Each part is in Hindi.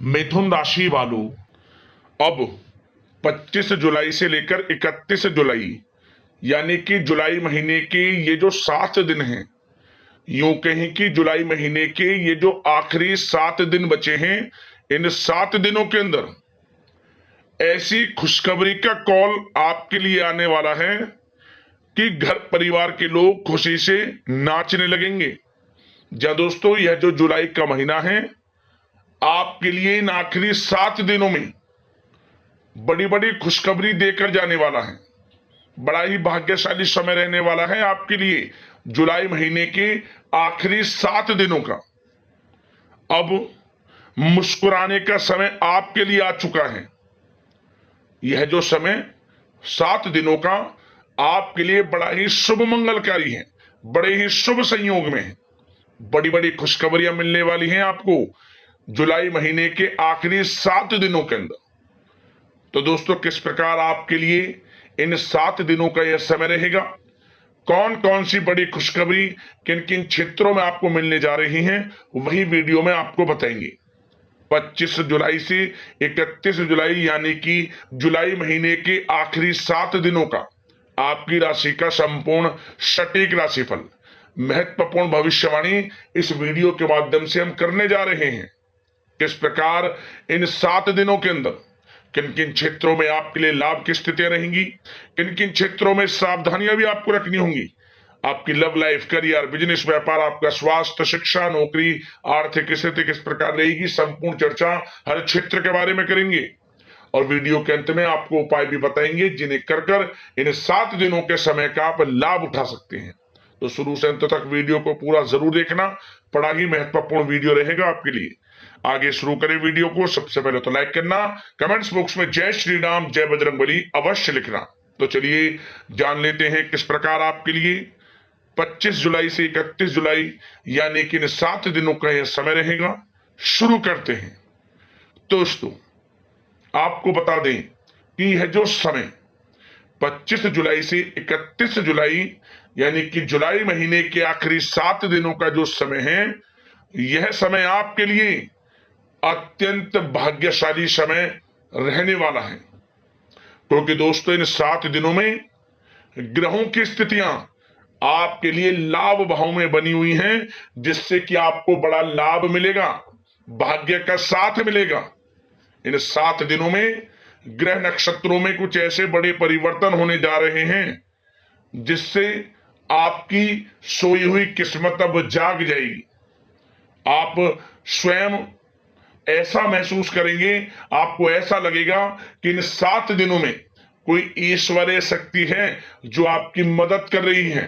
मिथुन राशि वालों, अब 25 जुलाई से लेकर 31 जुलाई यानी कि जुलाई महीने के ये जो 7 दिन हैं, यूं कहें कि जुलाई महीने के ये जो आखिरी 7 दिन बचे हैं, इन 7 दिनों के अंदर ऐसी खुशखबरी का कॉल आपके लिए आने वाला है कि घर परिवार के लोग खुशी से नाचने लगेंगे। जा दोस्तों, यह जो जुलाई का महीना है आपके लिए इन आखिरी 7 दिनों में बड़ी बड़ी खुशखबरी देकर जाने वाला है। बड़ा ही भाग्यशाली समय रहने वाला है आपके लिए जुलाई महीने के आखिरी 7 दिनों का। अब मुस्कुराने का समय आपके लिए आ चुका है। यह जो समय 7 दिनों का आपके लिए बड़ा ही शुभ मंगलकारी है, बड़े ही शुभ संयोग में है। बड़ी बड़ी खुशखबरियां मिलने वाली हैं आपको जुलाई महीने के आखिरी 7 दिनों के अंदर। तो दोस्तों, किस प्रकार आपके लिए इन 7 दिनों का यह समय रहेगा, कौन कौन सी बड़ी खुशखबरी किन किन क्षेत्रों में आपको मिलने जा रही हैं, वही वीडियो में आपको बताएंगे। 25 जुलाई से 31 जुलाई यानी कि जुलाई महीने के आखिरी 7 दिनों का आपकी राशि का संपूर्ण सटीक राशिफल, महत्वपूर्ण भविष्यवाणी इस वीडियो के माध्यम से हम करने जा रहे हैं। किस प्रकार इन 7 दिनों के अंदर किन किन क्षेत्रों में आपके लिए लाभ की स्थितियां रहेंगी, किन किन क्षेत्रों में सावधानियां भी आपको रखनी होंगी। आपकी लव लाइफ, करियर, बिजनेस, व्यापार, आपका स्वास्थ्य, शिक्षा, नौकरी, आर्थिक स्थिति किस प्रकार रहेगी, संपूर्ण चर्चा हर क्षेत्र के बारे में करेंगे। और वीडियो के अंत में आपको उपाय भी बताएंगे जिन्हें कर इन 7 दिनों के समय का आप लाभ उठा सकते हैं। तो शुरू से अंत तक वीडियो को पूरा जरूर देखना, बड़ा ही महत्वपूर्ण वीडियो रहेगा आपके लिए। आगे शुरू करें वीडियो को। सबसे पहले तो लाइक करना, कमेंट्स बॉक्स में जय श्री राम, जय बजरंगबली अवश्य लिखना। तो चलिए जान लेते हैं किस प्रकार आपके लिए 25 जुलाई से 31 जुलाई यानी कि इन 7 दिनों का यह समय रहेगा। शुरू करते हैं। दोस्तों, आपको बता दें कि यह जो समय 25 जुलाई से 31 जुलाई यानी कि जुलाई महीने के आखिरी 7 दिनों का जो समय है, यह समय आपके लिए अत्यंत भाग्यशाली समय रहने वाला है। क्योंकि दोस्तों, इन 7 दिनों में ग्रहों की स्थितियां आपके लिए लाभ भाव में बनी हुई हैं, जिससे कि आपको बड़ा लाभ मिलेगा, भाग्य का साथ मिलेगा। इन 7 दिनों में ग्रह नक्षत्रों में कुछ ऐसे बड़े परिवर्तन होने जा रहे हैं जिससे आपकी सोई हुई किस्मत अब जाग जाएगी। आप स्वयं ऐसा महसूस करेंगे, आपको ऐसा लगेगा कि इन 7 दिनों में कोई ईश्वरीय शक्ति है जो आपकी मदद कर रही है।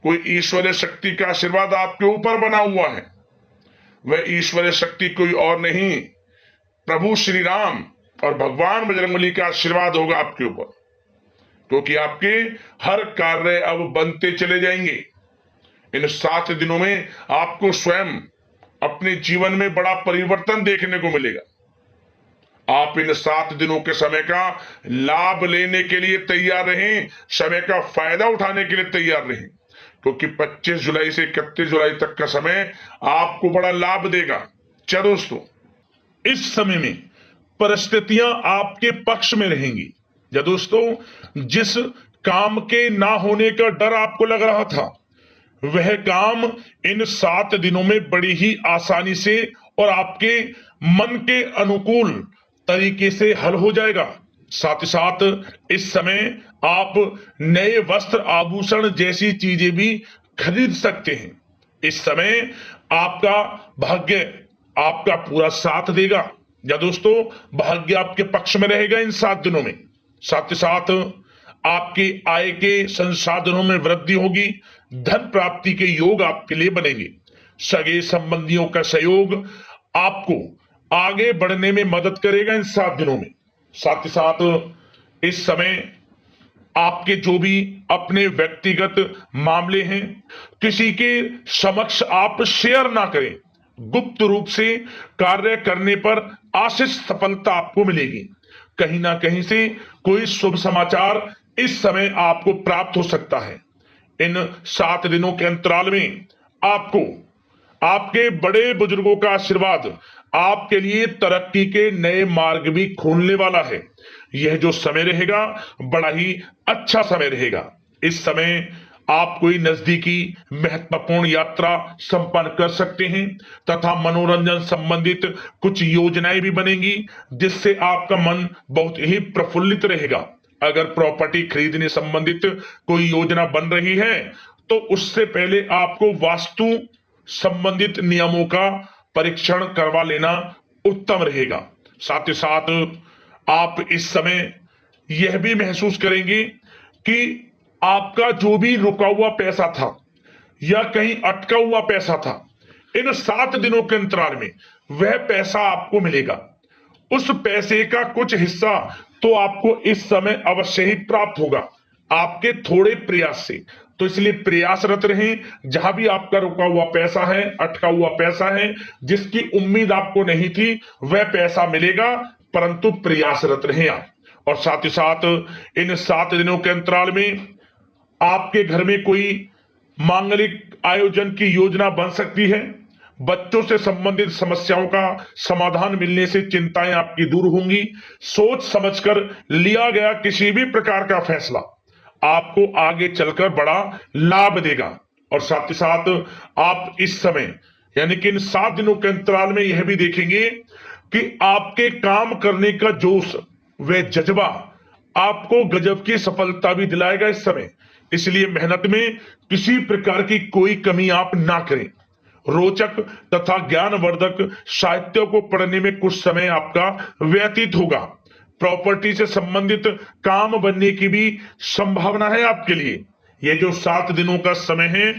कोई ईश्वरीय शक्ति का आशीर्वाद आपके ऊपर बना हुआ है। वह ईश्वरीय शक्ति कोई और नहीं, प्रभु श्री राम और भगवान बजरंगबली का आशीर्वाद होगा आपके ऊपर। क्योंकि आपके हर कार्य अब बनते चले जाएंगे। इन 7 दिनों में आपको स्वयं अपने जीवन में बड़ा परिवर्तन देखने को मिलेगा। आप इन 7 दिनों के समय का लाभ लेने के लिए तैयार रहें, समय का फायदा उठाने के लिए तैयार रहें। क्योंकि 25 जुलाई से 31 जुलाई तक का समय आपको बड़ा लाभ देगा। चलो दोस्तों, इस समय में परिस्थितियां आपके पक्ष में रहेंगी। या दोस्तों, जिस काम के ना होने का डर आपको लग रहा था, वह काम इन 7 दिनों में बड़ी ही आसानी से और आपके मन के अनुकूल तरीके से हल हो जाएगा। साथ ही साथ इस समय आप नए वस्त्र, आभूषण जैसी चीजें भी खरीद सकते हैं। इस समय आपका भाग्य आपका पूरा साथ देगा। या दोस्तों, भाग्य आपके पक्ष में रहेगा इन 7 दिनों में। साथ ही साथ आपकी आय के संसाधनों में वृद्धि होगी, धन प्राप्ति के योग आपके लिए बनेंगे। सगे संबंधियों का सहयोग आपको आगे बढ़ने में मदद करेगा इन 7 दिनों में। साथ ही साथ इस समय आपके जो भी अपने व्यक्तिगत मामले हैं, किसी के समक्ष आप शेयर ना करें। गुप्त रूप से कार्य करने पर आशीष सफलता आपको मिलेगी। कहीं ना कहीं से कोई शुभ समाचार इस समय आपको प्राप्त हो सकता है। इन 7 दिनों के अंतराल में आपको आपके बड़े बुजुर्गों का आशीर्वाद आपके लिए तरक्की के नए मार्ग भी खोलने वाला है। यह जो समय रहेगा बड़ा ही अच्छा समय रहेगा। इस समय आप कोई नजदीकी महत्वपूर्ण यात्रा संपन्न कर सकते हैं तथा मनोरंजन संबंधित कुछ योजनाएं भी बनेंगी, जिससे आपका मन बहुत ही प्रफुल्लित रहेगा। अगर प्रॉपर्टी खरीदने संबंधित कोई योजना बन रही है तो उससे पहले आपको वास्तु संबंधित नियमों का परीक्षण करवा लेना उत्तम रहेगा। साथ ही साथ आप इस समय यह भी महसूस करेंगे कि आपका जो भी रुका हुआ पैसा था या कहीं अटका हुआ पैसा था, इन 7 दिनों के अंतराल में वह पैसा आपको मिलेगा। उस पैसे का कुछ हिस्सा तो आपको इस समय अवश्य ही प्राप्त होगा, आपके थोड़े प्रयास से। तो इसलिए प्रयासरत रहें। जहां भी आपका रुका हुआ पैसा है, अटका हुआ पैसा है, जिसकी उम्मीद आपको नहीं थी, वह पैसा मिलेगा, परंतु प्रयासरत रहें आप। और साथ ही साथ इन 7 दिनों के अंतराल में आपके घर में कोई मांगलिक आयोजन की योजना बन सकती है। बच्चों से संबंधित समस्याओं का समाधान मिलने से चिंताएं आपकी दूर होंगी। सोच समझकर लिया गया किसी भी प्रकार का फैसला आपको आगे चलकर बड़ा लाभ देगा। और साथ ही साथ आप इस समय यानी कि इन 7 दिनों के अंतराल में यह भी देखेंगे कि आपके काम करने का जोश व जज्बा आपको गजब की सफलता भी दिलाएगा इस समय। इसलिए मेहनत में किसी प्रकार की कोई कमी आप ना करें। रोचक तथा ज्ञानवर्धक साहित्य को पढ़ने में कुछ समय आपका व्यतीत होगा। प्रॉपर्टी से संबंधित काम बनने की भी संभावना है आपके लिए। ये जो 7 दिनों का समय है,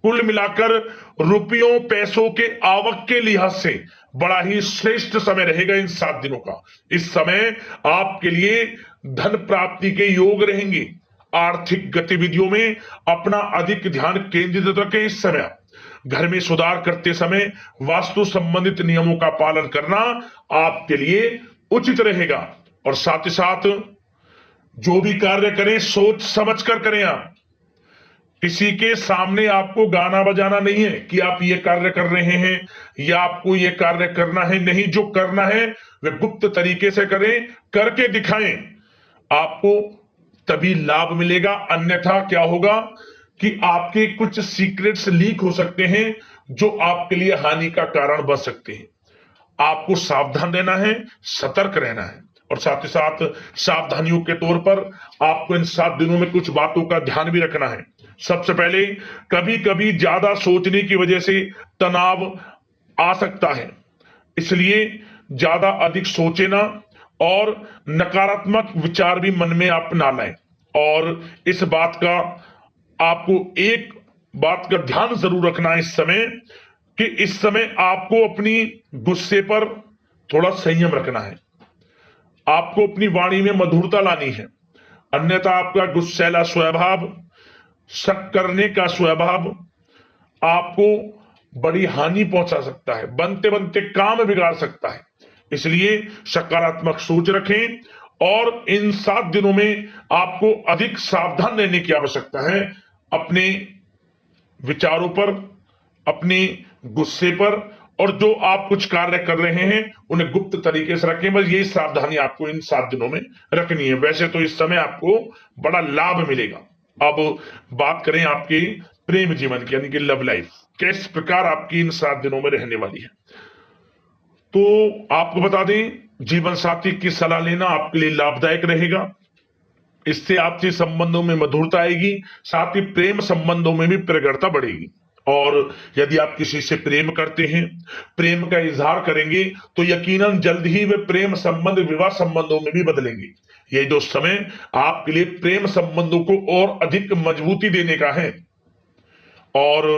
कुल मिलाकर रुपयों पैसों के आवक के लिहाज से बड़ा ही श्रेष्ठ समय रहेगा इन 7 दिनों का। इस समय आपके लिए धन प्राप्ति के योग रहेंगे। आर्थिक गतिविधियों में अपना अधिक ध्यान केंद्रित रखें। इस समय घर में सुधार करते समय वास्तु संबंधित नियमों का पालन करना आपके लिए उचित रहेगा। और साथ ही साथ जो भी कार्य करें सोच समझ कर करें। आप किसी के सामने आपको गाना बजाना नहीं है कि आप ये कार्य कर रहे हैं या आपको ये कार्य करना है। नहीं, जो करना है वह गुप्त तरीके से करें, करके दिखाएं। आपको तभी लाभ मिलेगा, अन्यथा क्या होगा कि आपके कुछ सीक्रेट्स लीक हो सकते हैं जो आपके लिए हानि का कारण बन सकते हैं। आपको सावधान रहना है, सतर्क रहना है। और साथ ही साथ सावधानियों के तौर पर आपको इन 7 दिनों में कुछ बातों का ध्यान भी रखना है। सबसे पहले, कभी कभी ज्यादा सोचने की वजह से तनाव आ सकता है, इसलिए ज्यादा अधिक सोचे ना और नकारात्मक विचार भी मन में आप ना लाएं। और इस बात का आपको एक बात का ध्यान जरूर रखना है इस समय कि इस समय आपको अपनी गुस्से पर थोड़ा संयम रखना है। आपको अपनी वाणी में मधुरता लानी है, अन्यथा आपका गुस्सैला स्वभाव, शक करने का स्वभाव आपको बड़ी हानि पहुंचा सकता है, बनते बनते काम बिगाड़ सकता है। इसलिए सकारात्मक सोच रखें और इन 7 दिनों में आपको अधिक सावधान रहने की आवश्यकता है। अपने विचारों पर, अपने गुस्से पर, और जो आप कुछ कार्य कर रहे हैं उन्हें गुप्त तरीके से रखें। बस यही सावधानी आपको इन 7 दिनों में रखनी है। वैसे तो इस समय आपको बड़ा लाभ मिलेगा। अब बात करें आपके प्रेम जीवन की, यानी कि लव लाइफ किस प्रकार आपकी इन 7 दिनों में रहने वाली है। तो आपको बता दें, जीवन साथी की सलाह लेना आपके लिए लाभदायक रहेगा। इससे आपसे संबंधों में मधुरता आएगी, साथ ही प्रेम संबंधों में भी प्रगाढ़ता बढ़ेगी। और यदि आप किसी से प्रेम करते हैं, प्रेम का इजहार करेंगे, तो यकीनन जल्द ही वे प्रेम संबंध विवाह संबंधों में भी बदलेंगे। ये जो समय आपके लिए प्रेम संबंधों को और अधिक मजबूती देने का है। और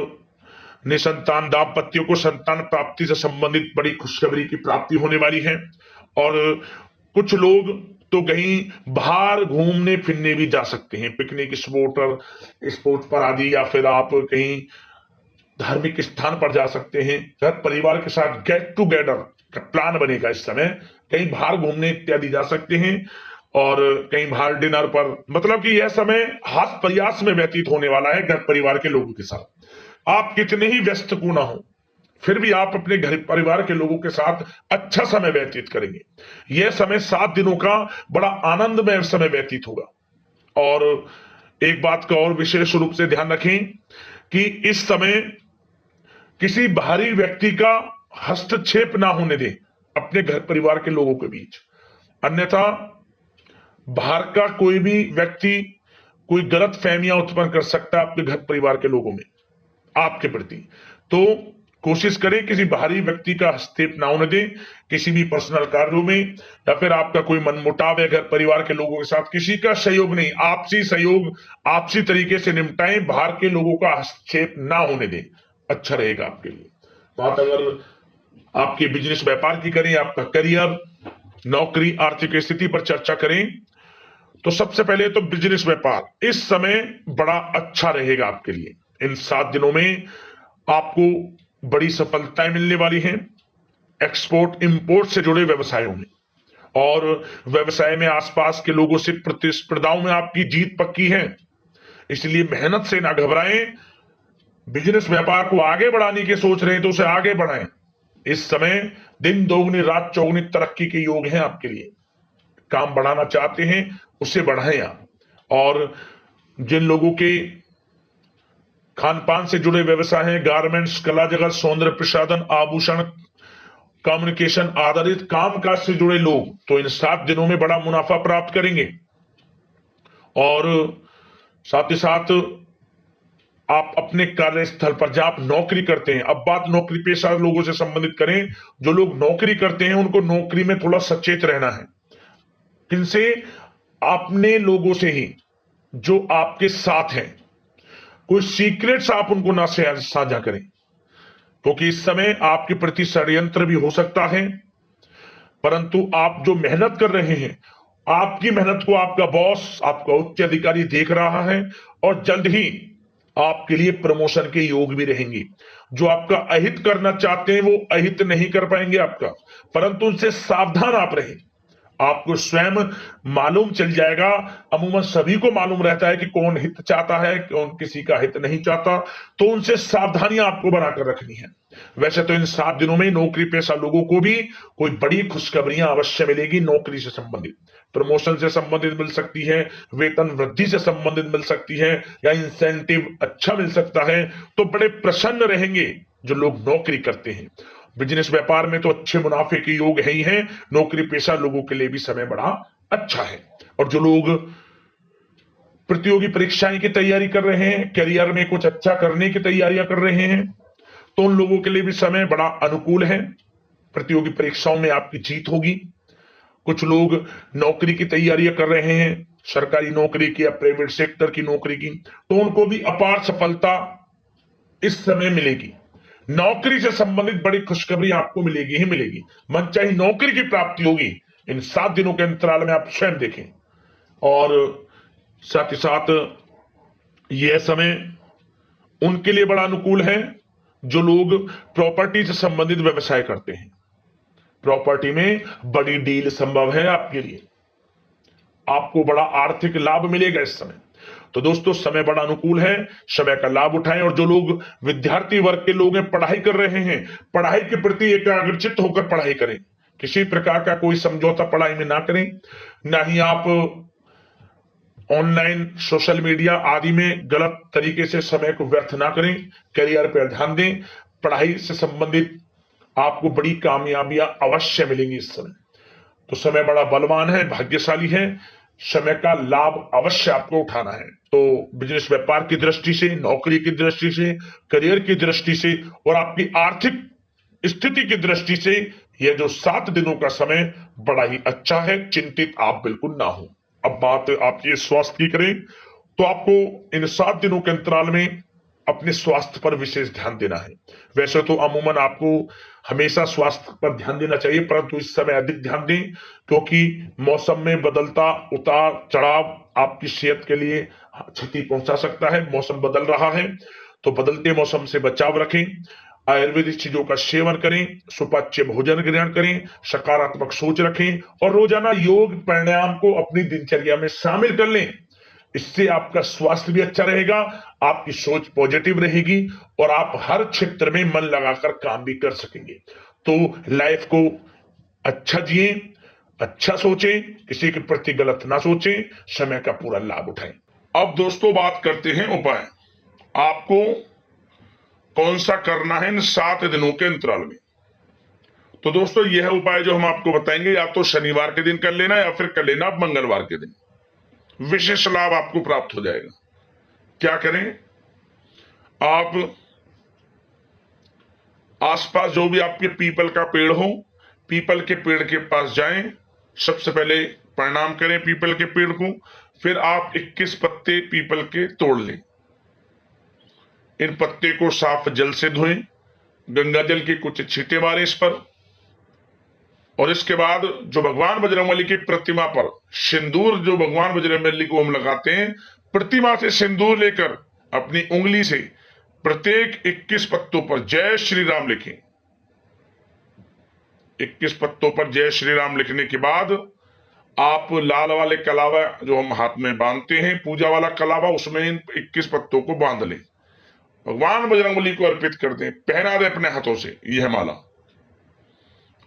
निसंतान दाम्पत्यों को संतान प्राप्ति से संबंधित बड़ी खुशखबरी की प्राप्ति होने वाली है। और कुछ लोग तो कहीं बाहर घूमने फिरने भी जा सकते हैं, पिकनिक स्पॉट पर आदि, या फिर आप कहीं धार्मिक स्थान पर जा सकते हैं। घर परिवार के साथ गेट टुगेदर का प्लान बनेगा। इस समय कहीं बाहर घूमने इत्यादि जा सकते हैं और कहीं बाहर डिनर पर, मतलब कि यह समय हास प्रयास में व्यतीत होने वाला है घर परिवार के लोगों के साथ। आप कितने ही व्यस्त क्यों ना हो, फिर भी आप अपने घर परिवार के लोगों के साथ अच्छा समय व्यतीत करेंगे। यह समय 7 दिनों का बड़ा आनंदमय समय व्यतीत होगा। और एक बात का और विशेष रूप से ध्यान रखें कि इस समय किसी बाहरी व्यक्ति का हस्तक्षेप ना होने दें अपने घर परिवार के लोगों के बीच, अन्यथा बाहर का कोई भी व्यक्ति कोई गलत फहमियां उत्पन्न कर सकता है आपके घर परिवार के लोगों में आपके प्रति। तो कोशिश करें किसी बाहरी व्यक्ति का हस्तक्षेप ना होने दें किसी भी पर्सनल कार्यों में, या फिर आपका कोई मनमुटाव है घर परिवार के लोगों के साथ, किसी का सहयोग नहीं, आपसी सहयोग आपसी तरीके से निपटाएं, बाहर के लोगों का हस्तक्षेप ना होने दें, अच्छा रहेगा आपके लिए। बात अगर आपके बिजनेस व्यापार की करें, आपका करियर, नौकरी, आर्थिक स्थिति पर चर्चा करें, तो सबसे पहले तो बिजनेस व्यापार इस समय बड़ा अच्छा रहेगा आपके लिए। इन 7 दिनों में आपको बड़ी सफलताएं मिलने वाली हैं एक्सपोर्ट इंपोर्ट से जुड़े व्यवसायों में, और व्यवसाय में आसपास के लोगों से प्रतिस्पर्धाओं में आपकी जीत पक्की है, इसलिए मेहनत से ना घबराएं। बिजनेस व्यापार को आगे बढ़ाने की सोच रहे हैं तो उसे आगे बढ़ाएं। इस समय दिन दोगुनी रात चौगुनी तरक्की के योग हैं आपके लिए। काम बढ़ाना चाहते हैं उसे बढ़ाएं आप। और जिन लोगों के खान पान से जुड़े व्यवसाय हैं, गारमेंट्स, कला जगत, सौंदर्य प्रसाधन, आभूषण, कम्युनिकेशन आधारित कामकाज से जुड़े लोग, तो इन 7 दिनों में बड़ा मुनाफा प्राप्त करेंगे। और साथ ही साथ आप अपने कार्यस्थल पर जहां आप नौकरी करते हैं, अब बात नौकरी पेशा लोगों से संबंधित करें, जो लोग नौकरी करते हैं उनको नौकरी में थोड़ा सचेत रहना है। किनसे? अपने लोगों से ही जो आपके साथ हैं। कोई सीक्रेट्स आप उनको ना साझा करें, क्योंकि इस समय आपके प्रति षड्यंत्र भी हो सकता है। परंतु आप जो मेहनत कर रहे हैं, आपकी मेहनत को आपका बॉस, आपका उच्च अधिकारी देख रहा है, और जल्द ही आपके लिए प्रमोशन के योग भी रहेंगे। जो आपका अहित करना चाहते हैं वो अहित नहीं कर पाएंगे आपका, परंतु उनसे सावधान आप रहें। आपको स्वयं मालूम चल जाएगा, अमूमन सभी को मालूम रहता है कि कौन हित चाहता है, कौन किसी का हित नहीं चाहता, तो उनसे सावधानियां आपको बनाकर रखनी है। वैसे तो इन 7 दिनों में नौकरी पेशा लोगों को भी कोई बड़ी खुशखबरियां अवश्य मिलेगी। नौकरी से संबंधित, प्रमोशन से संबंधित मिल सकती है, वेतन वृद्धि से संबंधित मिल सकती है, या इंसेंटिव अच्छा मिल सकता है। तो बड़े प्रसन्न रहेंगे जो लोग नौकरी करते हैं। बिजनेस व्यापार में तो अच्छे मुनाफे के योग है ही हैं, नौकरी पेशा लोगों के लिए भी समय बड़ा अच्छा है। और जो लोग प्रतियोगी परीक्षाएं की तैयारी कर रहे हैं, करियर में कुछ अच्छा करने की तैयारियां कर रहे हैं, तो उन लोगों के लिए भी समय बड़ा अनुकूल है। प्रतियोगी परीक्षाओं में आपकी जीत होगी। कुछ लोग नौकरी की तैयारियां कर रहे हैं, सरकारी नौकरी की या प्राइवेट सेक्टर की नौकरी की, तो उनको भी अपार सफलता इस समय मिलेगी। नौकरी से संबंधित बड़ी खुशखबरी आपको मिलेगी ही मिलेगी। मनचाही नौकरी की प्राप्ति होगी इन 7 दिनों के अंतराल में, आप स्वयं देखें। और साथ ही साथ यह समय उनके लिए बड़ा अनुकूल है जो लोग प्रॉपर्टी से संबंधित व्यवसाय करते हैं। प्रॉपर्टी में बड़ी डील संभव है आपके लिए, आपको बड़ा आर्थिक लाभ मिलेगा इस समय। तो दोस्तों समय बड़ा अनुकूल है, समय का लाभ उठाएं। और जो लोग विद्यार्थी वर्ग के लोग हैं, पढ़ाई कर रहे हैं, पढ़ाई के प्रति एकाग्रचित्त होकर पढ़ाई करें। किसी प्रकार का कोई समझौता पढ़ाई में ना करें, ना ही आप ऑनलाइन सोशल मीडिया आदि में गलत तरीके से समय को व्यर्थ ना करें। करियर पर ध्यान दें। पढ़ाई से संबंधित आपको बड़ी कामयाबियां अवश्य मिलेंगी इस समय। तो समय बड़ा बलवान है, भाग्यशाली है, समय का लाभ अवश्य आपको उठाना है। तो बिजनेस व्यापार की दृष्टि से, नौकरी की दृष्टि से, करियर की दृष्टि से और आपकी आर्थिक स्थिति की दृष्टि से यह जो 7 दिनों का समय बड़ा ही अच्छा है, चिंतित आप बिल्कुल ना हो। अब बात आपके स्वास्थ्य की करें तो आपको इन 7 दिनों के अंतराल में अपने स्वास्थ्य पर विशेष ध्यान देना है। वैसे तो अमूमन आपको हमेशा स्वास्थ्य पर ध्यान देना चाहिए, परंतु इस समय अधिक ध्यान दें, क्योंकि मौसम में बदलता उतार चढ़ाव आपकी सेहत के लिए क्षति पहुंचा सकता है। मौसम बदल रहा है, तो बदलते मौसम से बचाव रखें। आयुर्वेदिक चीजों का सेवन करें, सुपाच्य भोजन ग्रहण करें, सकारात्मक सोच रखें और रोजाना योग प्राणायाम को अपनी दिनचर्या में शामिल कर लें। इससे आपका स्वास्थ्य भी अच्छा रहेगा, आपकी सोच पॉजिटिव रहेगी और आप हर क्षेत्र में मन लगाकर काम भी कर सकेंगे। तो लाइफ को अच्छा जिए, अच्छा सोचें, किसी के प्रति गलत ना सोचें, समय का पूरा लाभ उठाएं। अब दोस्तों बात करते हैं उपाय। आपको कौन सा करना है इन 7 दिनों के अंतराल में। तो दोस्तों यह उपाय जो हम आपको बताएंगे, या तो शनिवार के दिन कर लेना या फिर कर लेना मंगलवार के दिन, विशेष लाभ आपको प्राप्त हो जाएगा। क्या करें, आप आसपास जो भी आपके पीपल का पेड़ हो, पीपल के पेड़ के पास जाएं, सबसे पहले प्रणाम करें पीपल के पेड़ को, फिर आप 21 पत्ते पीपल के तोड़ लें। इन पत्ते को साफ जल से धोएं, गंगा जल के कुछ छींटे मारें इस पर, और इसके बाद जो भगवान बजरंगबली की प्रतिमा पर सिंदूर, जो भगवान बजरंगबली को हम लगाते हैं, प्रतिमा से सिंदूर लेकर अपनी उंगली से प्रत्येक 21 पत्तों पर जय श्री राम लिखें। 21 पत्तों पर जय श्री राम लिखने के बाद आप लाल वाले कलावा जो हम हाथ में बांधते हैं, पूजा वाला कलावा, उसमें इन 21 पत्तों को बांध लें, भगवान बजरंगबली को अर्पित कर दें, पहना दें अपने हाथों से यह माला,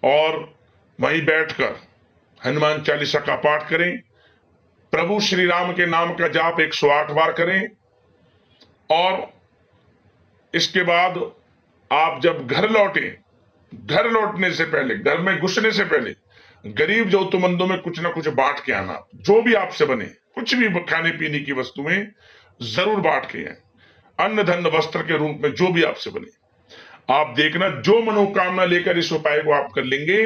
और वहीं बैठकर हनुमान चालीसा का पाठ करें, प्रभु श्री राम के नाम का जाप 108 बार करें, और इसके बाद आप जब घर लौटें, घर लौटने से पहले, घर में घुसने से पहले गरीब जरूरतमंदों में कुछ ना कुछ बांट के आना। जो भी आपसे बने, कुछ भी खाने पीने की वस्तुएं जरूर बांट के आए, अन्न धन वस्त्र के रूप में जो भी आपसे बने। आप देखना, जो मनोकामना लेकर इस उपाय को आप कर लेंगे,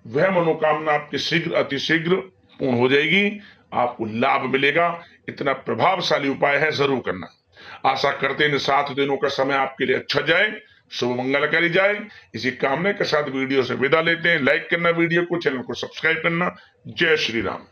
वह मनोकामना आपकी शीघ्र अतिशीघ्र पूर्ण हो जाएगी, आपको लाभ मिलेगा। इतना प्रभावशाली उपाय है, जरूर करना। आशा करते हैं इन 7 दिनों का समय आपके लिए अच्छा जाए, शुभ मंगलकारी जाए। इसी कामना के साथ वीडियो से विदा लेते हैं। लाइक करना वीडियो को, चैनल को सब्सक्राइब करना। जय श्री राम।